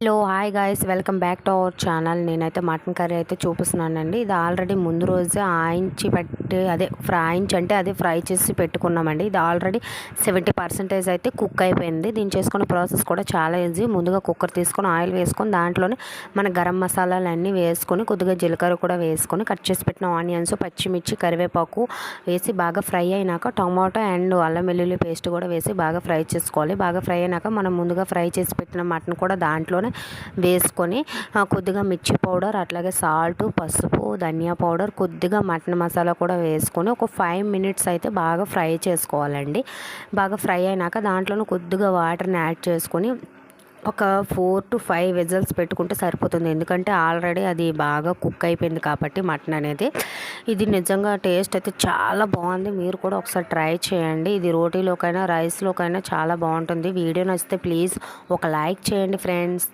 Hello hi guys, welcome back to our channel. నేనైతే mutton curry అయితే చూపిస్తున్నానండి. ఇది ఆల్రెడీ ముందు రోజే ఆయించి పెట్టి ఫ్రై చేసి పెట్టుకున్నామండి. ఇది ఆల్రెడీ 70% అయితే కుక్ అయిపోయింది. దీన్ని చేసుకునే ప్రాసెస్ కూడా చాలా ఈజీ. ముందుగా కుక్కర్ తీసుకొని ఆయిల్ వేసుకొని దాంట్లోనే మన గరం మసాలాలన్నీ వేసుకొని కొద్దిగా జీలకర్ర కూడా వేసుకొని కట్ చేసి పెట్టిన ఆనియన్స్, పచ్చిమిర్చి, కరివేపాకు వేసి బాగా ఫ్రై అయినాక టమాటో అండ్ అల్లం వెల్లుల్లి పేస్ట్ కూడా వేసి బాగా ఫ్రై చేసుకోవాలి. బాగా ఫ్రై అయినాక మనం ముందుగా ఫ్రై చేసి పెట్టిన మటన్ కూడా దాంట్లోనే వేసుకొని కొద్దిగా మిర్చి పౌడర్, అట్లాగే సాల్ట్, పసుపు, ధనియా పౌడర్, కొద్దిగా మటన్ మసాలా కూడా వేసుకొని ఒక 5 minutes అయితే బాగా ఫ్రై చేసుకోవాలండి. బాగా ఫ్రై అయినాక దాంట్లోనే కొద్దిగా వాటర్ని యాడ్ చేసుకొని ఒక 4 to 5 విజిల్స్ పెట్టుకుంటే సరిపోతుంది. ఎందుకంటే ఆల్రెడీ అది బాగా కుక్ అయిపోయింది కాబట్టి మటన్ అనేది. ఇది నిజంగా టేస్ట్ అయితే చాలా బాగుంది. మీరు కూడా ఒకసారి ట్రై చేయండి. ఇది రోటీలోకైనా రైస్లోకైనా చాలా బాగుంటుంది. వీడియో నచ్చితే ప్లీజ్ ఒక లైక్ చేయండి ఫ్రెండ్స్.